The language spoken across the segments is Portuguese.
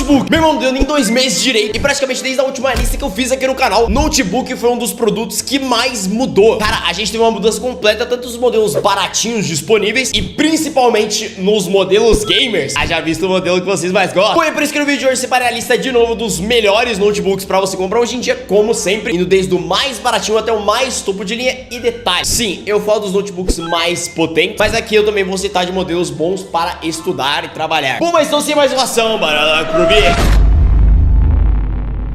notebook. Meu irmão, não deu nem 2 meses direito. E praticamente desde a última lista que eu fiz aqui no canal, notebook foi um dos produtos que mais mudou. Cara, a gente teve uma mudança completa, tanto nos modelos baratinhos disponíveis e principalmente nos modelos gamers. Já visto o modelo que vocês mais gostam. Foi por isso que no vídeo de hoje eu separei a lista de novo dos melhores notebooks pra você comprar hoje em dia, como sempre, indo desde o mais baratinho até o mais topo de linha. E detalhe, sim, eu falo dos notebooks mais potentes, mas aqui eu também vou citar de modelos bons para estudar e trabalhar. Bom, mas então sem mais enrolação, bora lá pro vídeo.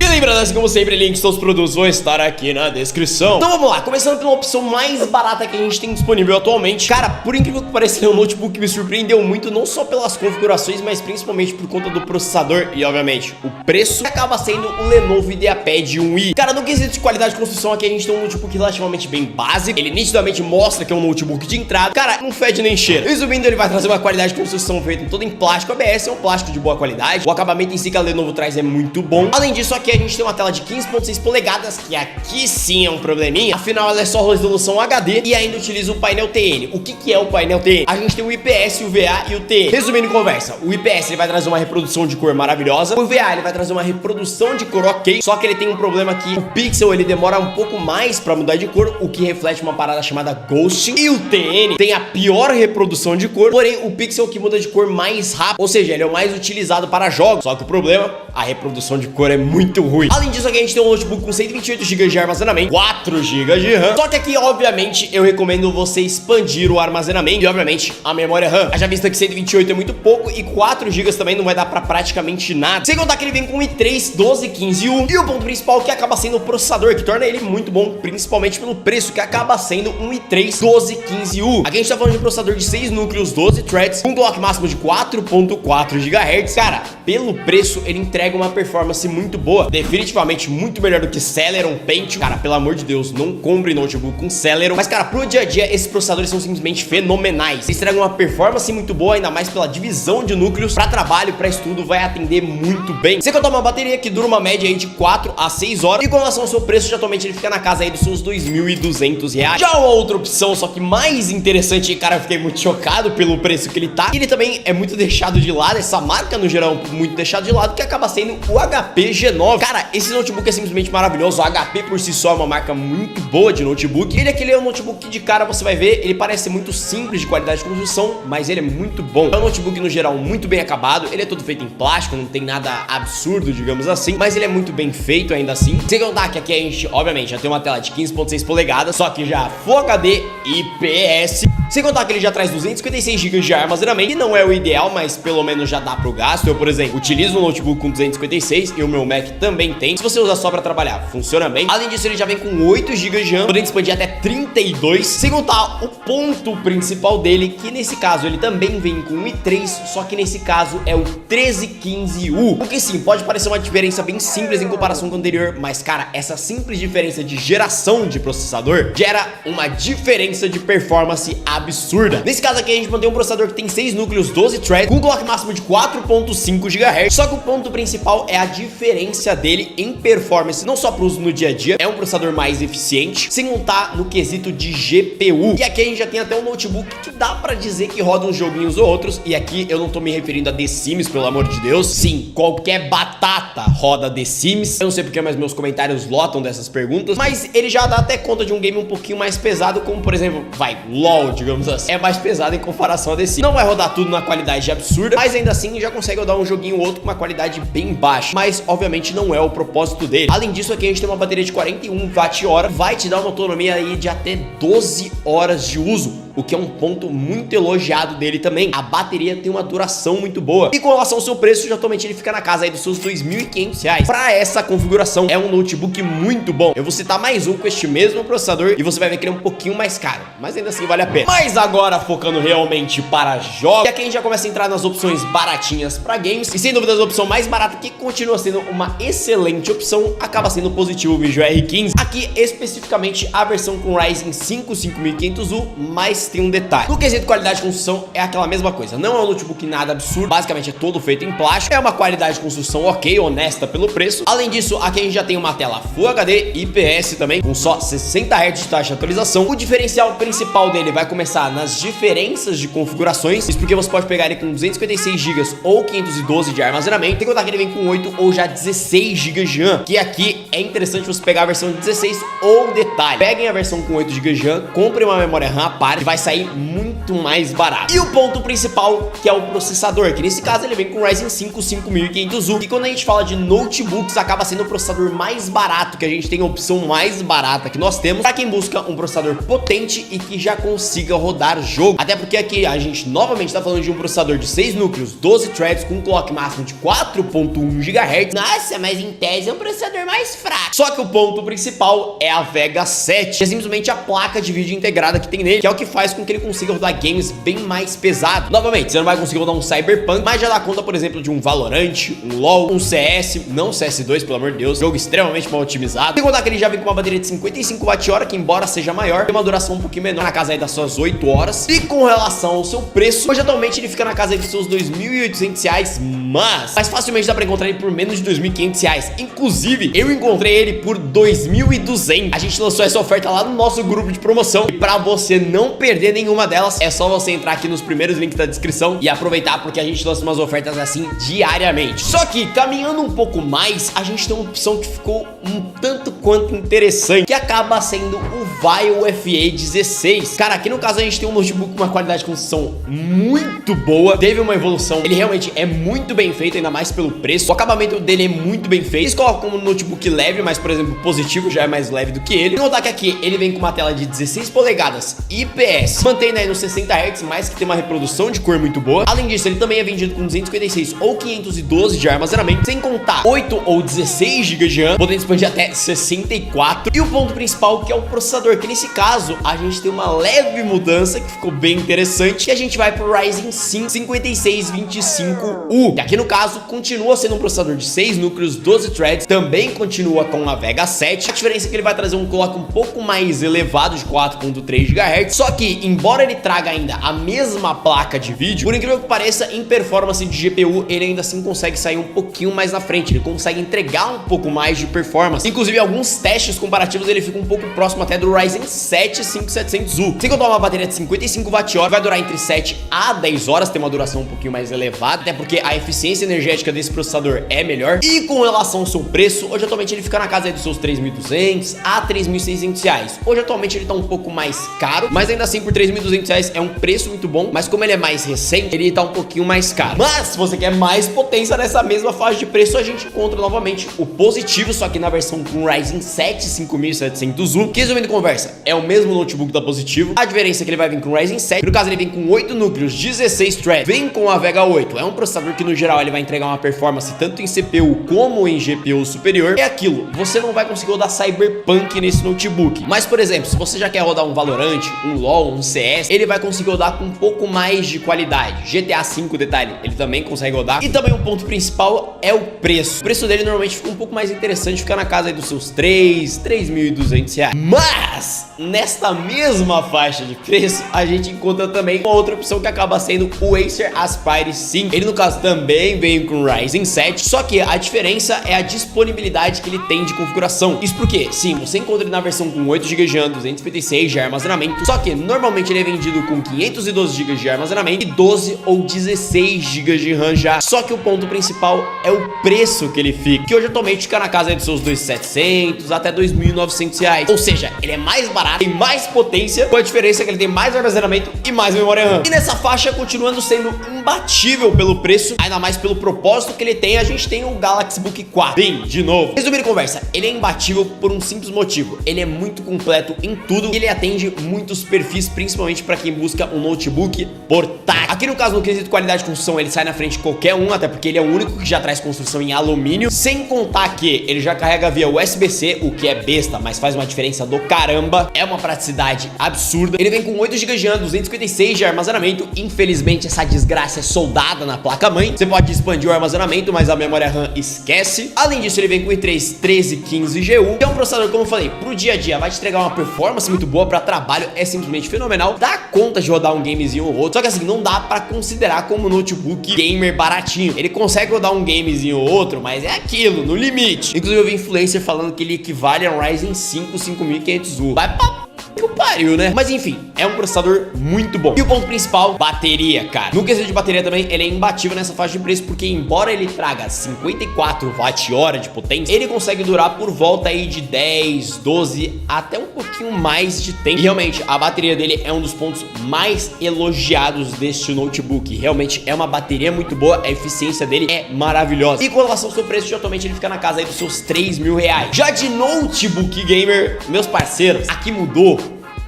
E lembrando, assim como sempre, links dos produtos vão estar aqui na descrição. Então vamos lá, começando pela opção mais barata que a gente tem disponível atualmente. Cara, por incrível que pareça, é um notebook que me surpreendeu muito, não só pelas configurações, mas principalmente por conta do processador e, obviamente, o preço. Acaba sendo o Lenovo IdeaPad 1i. Cara, no quesito de qualidade de construção, aqui a gente tem um notebook relativamente bem básico. Ele nitidamente mostra que é um notebook de entrada. Cara, não fede nem cheira. Resumindo, ele vai trazer uma qualidade de construção feita todo em plástico ABS, é um plástico de boa qualidade. O acabamento em si que a Lenovo traz é muito bom. Além disso, aqui a gente tem uma tela de 15.6 polegadas, que aqui sim é um probleminha. Afinal, ela é só resolução HD e ainda utiliza o painel TN. O que é o painel TN? A gente tem o IPS, o VA e o TN. Resumindo em conversa, o IPS ele vai trazer uma reprodução de cor maravilhosa. O VA ele vai trazer uma reprodução de cor ok. Só que ele tem um problema que o pixel ele demora um pouco mais pra mudar de cor, o que reflete uma parada chamada ghosting. E o TN tem a pior reprodução de cor, porém o pixel que muda de cor mais rápido. Ou seja, ele é o mais utilizado para jogos. Só que o problema, a reprodução de cor é muito ruim. Além disso, aqui a gente tem um notebook com 128 GB de armazenamento, 4 GB de RAM. Só que aqui, obviamente, eu recomendo você expandir o armazenamento e, obviamente, a memória RAM. Já visto que 128 é muito pouco e 4 GB também não vai dar pra praticamente nada. Sem contar que ele vem com um i3 1215U. E o ponto principal que acaba sendo o processador, que torna ele muito bom, principalmente pelo preço, que acaba sendo um i3 1215U. Aqui a gente tá falando de um processador de 6 núcleos, 12 threads, um clock máximo de 4.4 GHz. Cara, pelo preço, ele entrega uma performance muito boa. Definitivamente muito melhor do que Celeron, Pentium. Cara, pelo amor de Deus, não compre notebook com Celeron. Mas, cara, pro dia a dia, esses processadores são simplesmente fenomenais. Eles entregam uma performance muito boa, ainda mais pela divisão de núcleos. Pra trabalho, pra estudo, vai atender muito bem. Sem contar uma bateria que dura uma média aí de 4 a 6 horas. E com relação ao seu preço, atualmente ele fica na casa aí dos seus R$2.200. Já uma outra opção, só que mais interessante, e cara, eu fiquei muito chocado pelo preço que ele tá. E ele também é muito deixado de lado, essa marca no geral é muito deixado de lado, que acaba sendo o HP G9. Cara, esse notebook é simplesmente maravilhoso. O HP por si só é uma marca muito boa de notebook. Ele é um notebook que de cara você vai ver, ele parece muito simples de qualidade de construção, mas ele é muito bom. É um notebook no geral muito bem acabado. Ele é todo feito em plástico, não tem nada absurdo, digamos assim, mas ele é muito bem feito ainda assim. Sem contar que aqui a gente, obviamente, já tem uma tela de 15.6 polegadas, só que já Full HD IPS. Sem contar que ele já traz 256 GB de armazenamento, que não é o ideal, mas pelo menos já dá pro gasto. Eu, por exemplo, utilizo um notebook com 256 e o meu Mac também tem. Se você usar só pra trabalhar, funciona bem. Além disso, ele já vem com 8 GB de RAM, podendo expandir até 32. Sem contar o ponto principal dele, que nesse caso ele também vem com um i3, só que nesse caso é o 1315U. O que sim, pode parecer uma diferença bem simples em comparação com o anterior, mas cara, essa simples diferença de geração de processador gera uma diferença de performance absurda. Nesse caso aqui a gente mantém um processador que tem 6 núcleos, 12 threads, com um clock máximo de 4.5 GHz. Só que o ponto principal é a diferença dele em performance, não só para uso no dia a dia, é um processador mais eficiente, sem contar no quesito de GPU. E aqui a gente já tem até um notebook que dá pra dizer que roda uns joguinhos ou outros, e aqui eu não tô me referindo a The Sims, pelo amor de Deus. Sim, qualquer batata roda The Sims. Eu não sei porque, mas meus comentários lotam dessas perguntas, mas ele já dá até conta de um game um pouquinho mais pesado, como por exemplo, LOL, digamos assim. É mais pesado em comparação a The Sims. Não vai rodar tudo na qualidade absurda, mas ainda assim já consegue rodar um joguinho ou outro com uma qualidade bem baixa, mas obviamente não é o propósito dele. Além disso, aqui a gente tem uma bateria de 41 Wh, vai te dar uma autonomia aí de até 12 horas de uso, o que é um ponto muito elogiado dele também. A bateria tem uma duração muito boa. E com relação ao seu preço, atualmente ele fica na casa aí dos seus R$2.500. Pra essa configuração, é um notebook muito bom. Eu vou citar mais um com este mesmo processador e você vai ver que ele é um pouquinho mais caro, mas ainda assim vale a pena. Mas agora focando realmente para jogos, e aqui a gente já começa a entrar nas opções baratinhas para games. E sem dúvidas a opção mais barata, que continua sendo uma excelente opção, acaba sendo o positivo Visual R15. Aqui especificamente a versão com Ryzen 5 5500U mais mas tem um detalhe. No quesito qualidade de construção é aquela mesma coisa. Não é um notebook nada absurdo, basicamente é todo feito em plástico. É uma qualidade de construção ok, honesta pelo preço. Além disso, aqui a gente já tem uma tela Full HD IPS também, com só 60 Hz de taxa de atualização. O diferencial principal dele vai começar nas diferenças de configurações. Isso porque você pode pegar ele com 256 GB ou 512 de armazenamento. Tem que contar que ele vem com 8 ou já 16 GB de RAM, que aqui é interessante você pegar a versão de 16 ou detalhe. Peguem a versão com 8 GB de RAM, comprem uma memória RAM à parte, que vai sair muito mais barato. E o ponto principal, que é o processador, que nesse caso ele vem com Ryzen 5 5500U, que quando a gente fala de notebooks, acaba sendo o processador mais barato, que a gente tem a opção mais barata que nós temos, para quem busca um processador potente e que já consiga rodar jogo. Até porque aqui a gente novamente está falando de um processador de 6 núcleos, 12 threads, com um clock máximo de 4.1 GHz. Nossa, mas em tese é um processador mais fraco. Só que o ponto principal é a Vega 7, que é simplesmente a placa de vídeo integrada que tem nele, que é o que faz com que ele consiga rodar games bem mais pesados. Novamente, você não vai conseguir rodar um Cyberpunk, mas já dá conta, por exemplo, de um Valorant, um LoL, um CS, não CS2, pelo amor de Deus, jogo extremamente mal otimizado. Sem contar que ele já vem com uma bateria de 55 Wh, que embora seja maior, tem uma duração um pouquinho menor, na casa aí das suas 8 horas. E com relação ao seu preço, hoje atualmente ele fica na casa aí dos seus R$2.800, mas facilmente dá pra encontrar ele por menos de R$2.500. Inclusive, eu encontrei ele por R$2.200. A gente lançou essa oferta lá no nosso grupo de promoção, e pra você não perder nenhuma delas, é só você entrar aqui nos primeiros links da descrição e aproveitar, porque a gente lança umas ofertas assim diariamente. Só que, caminhando um pouco mais, a gente tem uma opção que ficou um tanto quanto interessante, que acaba sendo o Vaio FE16. Cara, aqui no caso a gente tem um notebook com uma qualidade de construção muito boa, teve uma evolução, ele realmente é muito bem feito, ainda mais pelo preço. O acabamento dele é muito bem feito. Eles colocam como um notebook leve, mas por exemplo, o positivo já é mais leve do que ele. Vou notar que aqui ele vem com uma tela de 16 polegadas IPS, mantendo aí nos 60 Hz, mas que tem uma reprodução de cor muito boa. Além disso, ele também é vendido com 256 ou 512 de armazenamento, sem contar 8 ou 16 GB de RAM, podendo expandir até 64. E o ponto principal, que é o processador, que nesse caso a gente tem uma leve mudança que ficou bem interessante, que a gente vai pro Ryzen 5 5625U, que aqui no caso continua sendo um processador de 6 núcleos, 12 threads, também continua com a Vega 7. A diferença é que ele vai trazer um clock um pouco mais elevado de 4.3 GHz, só que embora ele traga ainda a mesma placa de vídeo, por incrível que pareça, em performance de GPU ele ainda assim consegue sair um pouquinho mais na frente, ele consegue entregar um pouco mais de performance. Inclusive alguns testes comparativos ele fica um pouco próximo até do Ryzen 7 5700U. Sem contar uma bateria de 55 Wh, vai durar entre 7 a 10 horas, tem uma duração um pouquinho mais elevada, até porque a eficiência energética desse processador é melhor. E com relação ao seu preço, hoje atualmente ele fica na casa aí dos seus R$3.200 a R$3.600. Hoje atualmente ele tá um pouco mais caro, mas ainda assim por R$3.200 é um preço muito bom, mas como ele é mais recente, ele tá um pouquinho mais caro. Mas se você quer mais potência nessa mesma faixa de preço, a gente encontra novamente o positivo, só que na versão com Ryzen 7 5700U, que resumindo conversa, é o mesmo notebook da Positivo. A diferença é que ele vai vir com Ryzen 7, no caso ele vem com 8 núcleos, 16 threads, vem com a Vega 8, é um processador que no geral ele vai entregar uma performance tanto em CPU como em GPU superior. É aquilo, você não vai conseguir rodar Cyberpunk nesse notebook, mas por exemplo, se você já quer rodar um Valorant, um LoL, um CS, ele vai conseguir rodar com um pouco mais de qualidade. GTA V, detalhe, ele também consegue rodar. E também o ponto principal é o preço. O preço dele normalmente fica um pouco mais interessante, fica na casa aí dos seus R$3.200. Mas nesta mesma faixa de preço, a gente encontra também uma outra opção que acaba sendo o Acer Aspire 5. Ele no caso também vem com Ryzen 7, só que a diferença é a disponibilidade que ele tem de configuração. Isso porque, sim, você encontra ele na versão com 8 GB de RAM, 256 de armazenamento, só que normalmente ele é vendido com 512 GB de armazenamento e 12 ou 16 GB de RAM já. Só que o ponto principal é o preço que ele fica, que hoje atualmente fica na casa dos seus R$2.700 até R$2.900. Ou seja, ele é mais barato, tem mais potência, com a diferença que ele tem mais armazenamento e mais memória RAM. E nessa faixa, continuando sendo imbatível pelo preço, ainda mais pelo propósito que ele tem, a gente tem o Galaxy Book 4. Bem, de novo, resumindo a conversa, ele é imbatível por um simples motivo: ele é muito completo em tudo e ele atende muitos perfis, principalmente para quem busca um notebook portátil. Aqui no caso, no quesito qualidade de construção, ele sai na frente de qualquer um, até porque ele é o único que já traz construção em alumínio, sem contar que ele já carrega via USB-C, o que é besta, mas faz uma diferença do caramba. É uma praticidade absurda. Ele vem com 8 GB de RAM, 256 de armazenamento. Infelizmente essa desgraça é soldada na placa-mãe. Você pode expandir o armazenamento, mas a memória RAM esquece. Além disso, ele vem com i3 1315GU, que é um processador, como eu falei, pro dia a dia vai te entregar uma performance muito boa, pra trabalho é simplesmente fenomenal, dá conta de rodar um gamezinho ou outro, só que assim, não dá pra considerar como notebook gamer baratinho. Ele consegue rodar um gamezinho ou outro, mas é aquilo, no limite. Inclusive eu vi influencer falando que ele equivale a um Ryzen 5 5500U. Vai pra que o pariu, né? Mas enfim, é um processador muito bom. E o ponto principal, bateria, cara. No quesito de bateria também, ele é imbatível nessa faixa de preço, porque embora ele traga 54 Wh de potência, ele consegue durar por volta aí de 10, 12, até um pouquinho mais de tempo. E realmente, a bateria dele é um dos pontos mais elogiados deste notebook. Realmente é uma bateria muito boa, a eficiência dele é maravilhosa. E com relação ao seu preço, atualmente ele fica na casa aí dos seus 3 mil reais. Já de notebook gamer, meus parceiros, aqui mudou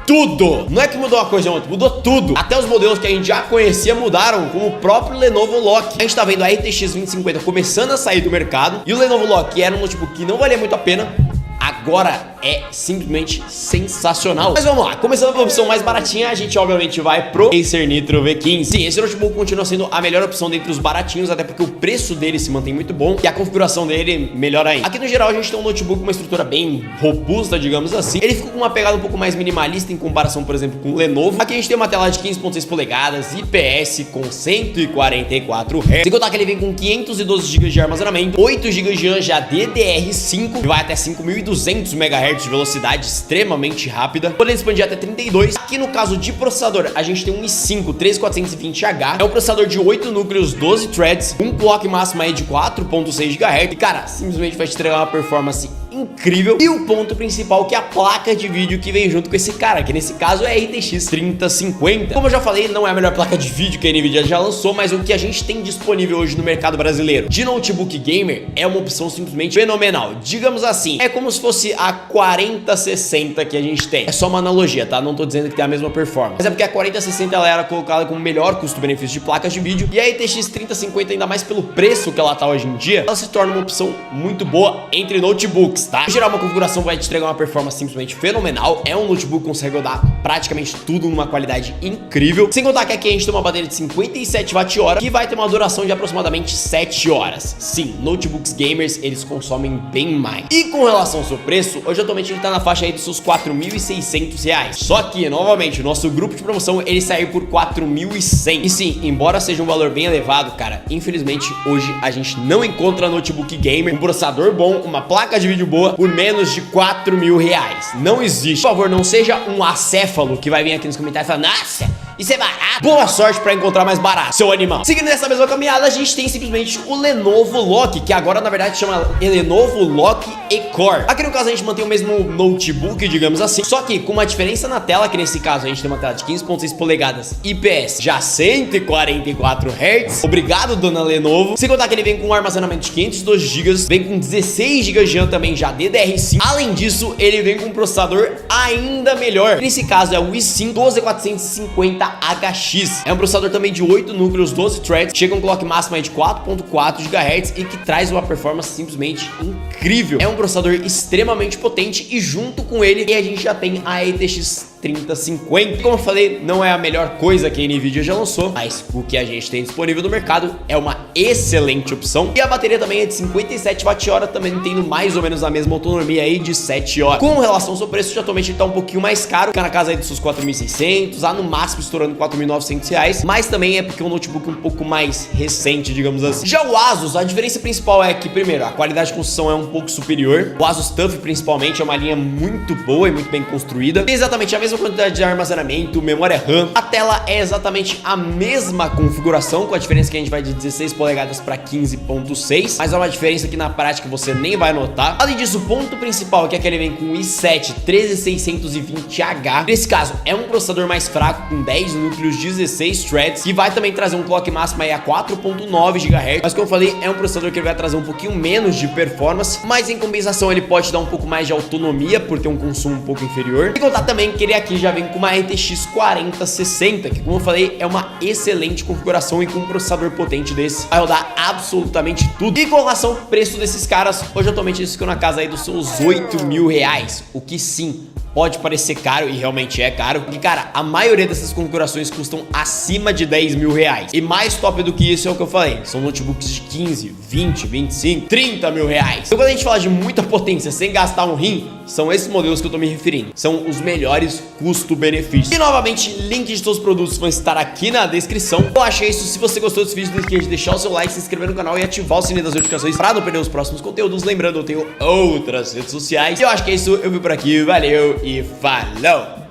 tudo. Não é que mudou uma coisa ou outra, mudou tudo. Até os modelos que a gente já conhecia mudaram, como o próprio Lenovo Lock. A gente tá vendo a RTX 2050 começando a sair do mercado, e o Lenovo Lock, que era um notebook que não valia muito a pena, agora é simplesmente sensacional. Mas vamos lá, começando pela opção mais baratinha, a gente obviamente vai pro Acer Nitro V15. Sim, esse notebook continua sendo a melhor opção dentre os baratinhos, até porque o preço dele se mantém muito bom e a configuração dele melhor ainda. Aqui no geral a gente tem um notebook com uma estrutura bem robusta, digamos assim. Ele fica com uma pegada um pouco mais minimalista em comparação, por exemplo, com o Lenovo. Aqui a gente tem uma tela de 15.6 polegadas, IPS com 144 Hz. Sem contar que ele vem com 512 GB de armazenamento, 8 GB de RAM já DDR5, que vai até 5.200 MHz de velocidade extremamente rápida, podendo expandir até 32. Aqui no caso de processador, a gente tem um i5 13420H, é um processador de 8 núcleos, 12 threads, um clock máximo aí de 4.6 GHz, e cara, simplesmente vai te entregar uma performance incrível. E o ponto principal, que é a placa de vídeo que vem junto com esse cara, que nesse caso é a RTX 3050. Como eu já falei, não é a melhor placa de vídeo que a Nvidia já lançou, mas o que a gente tem disponível hoje no mercado brasileiro de notebook gamer é uma opção simplesmente fenomenal. Digamos assim, é como se fosse a 4060 que a gente tem. É só uma analogia, tá? Não tô dizendo que tem a mesma performance, mas é porque a 4060 ela era colocada como melhor custo-benefício de placas de vídeo, e a RTX 3050, ainda mais pelo preço que ela tá hoje em dia, ela se torna uma opção muito boa entre notebooks, tá? Em geral, uma configuração vai te entregar uma performance simplesmente fenomenal. É um notebook que consegue rodar praticamente tudo numa qualidade incrível. Sem contar que aqui a gente tem uma bateria de 57 Wh, que vai ter uma duração de aproximadamente 7 horas. Sim, notebooks gamers, eles consomem bem mais. E com relação ao seu preço, hoje atualmente ele tá na faixa aí dos seus 4.600 reais. Só que, novamente, o nosso grupo de promoção, ele saiu por 4.100. E sim, embora seja um valor bem elevado, cara, infelizmente, hoje a gente não encontra notebook gamer, um processador bom, uma placa de vídeo boa, por menos de 4 mil reais. Não existe. Por favor, não seja um acéfalo que vai vir aqui nos comentários e falar, nossa, isso é barato. Boa sorte pra encontrar mais barato, seu animal. Seguindo nessa mesma caminhada, a gente tem simplesmente o Lenovo Lock, que agora na verdade chama Lenovo Lock E-Core. Aqui no caso a gente mantém o mesmo notebook, digamos assim, só que com uma diferença na tela, que nesse caso a gente tem uma tela de 15.6 polegadas IPS, já 144 Hz. Obrigado, dona Lenovo. Sem contar que ele vem com um armazenamento de 512 GB, vem com 16 GB de RAM também já DDR5. Além disso, ele vem com um processador ainda melhor. Nesse caso é o i5 12450HX. É um processador também de 8 núcleos, 12 threads, chega um clock máximo aí de 4.4 GHz e que traz uma performance simplesmente incrível. É um processador extremamente potente e junto com ele a gente já tem a RTX 3050. Como eu falei, não é a melhor coisa que a Nvidia já lançou, mas o que a gente tem disponível no mercado é uma excelente opção. E a bateria também é de 57 Wh, também tendo mais ou menos a mesma autonomia aí de 7 horas. Com relação ao seu preço, atualmente ele tá um pouquinho mais caro, fica na casa aí dos seus 4.600, no máximo estourando 4.900 reais, mas também é porque é um notebook um pouco mais recente, digamos assim. Já o Asus, a diferença principal é que, primeiro, a qualidade de construção é um pouco superior. O Asus TUF, principalmente, é uma linha muito boa e muito bem construída. Tem exatamente a mesma quantidade de armazenamento, memória RAM. A tela é exatamente a mesma configuração, com a diferença que a gente vai de 16 polegadas para 15.6, mas é uma diferença que na prática você nem vai notar. Além disso, o ponto principal é que ele vem com o i7 13620H. Nesse caso, é um processador mais fraco, com 10 núcleos, 16 threads, que vai também trazer um clock máximo aí a 4.9 GHz, mas como eu falei, é um processador que ele vai trazer um pouquinho menos de performance, mas em compensação ele pode dar um pouco mais de autonomia, por ter um consumo um pouco inferior. E contar também que ele aqui já vem com uma RTX 4060, que como eu falei, é uma excelente configuração, e com um processador potente desse, vai rodar absolutamente tudo. E com relação ao preço desses caras, hoje atualmente eles ficam na casa aí dos seus 8 mil reais, o que sim pode parecer caro, e realmente é caro, porque, cara, a maioria dessas configurações custam acima de 10 mil reais. E mais top do que isso é o que eu falei, são notebooks de 15, 20, 25, 30 mil reais. Então, quando a gente fala de muita potência sem gastar um rim, são esses modelos que eu tô me referindo. São os melhores custo-benefício. E, novamente, link de todos os produtos vão estar aqui na descrição. Eu achei isso. Se você gostou desse vídeo, não esqueça de deixar o seu like, se inscrever no canal e ativar o sininho das notificações para não perder os próximos conteúdos. Lembrando, eu tenho outras redes sociais. E eu acho que é isso. Eu vi por aqui. Valeu e falou!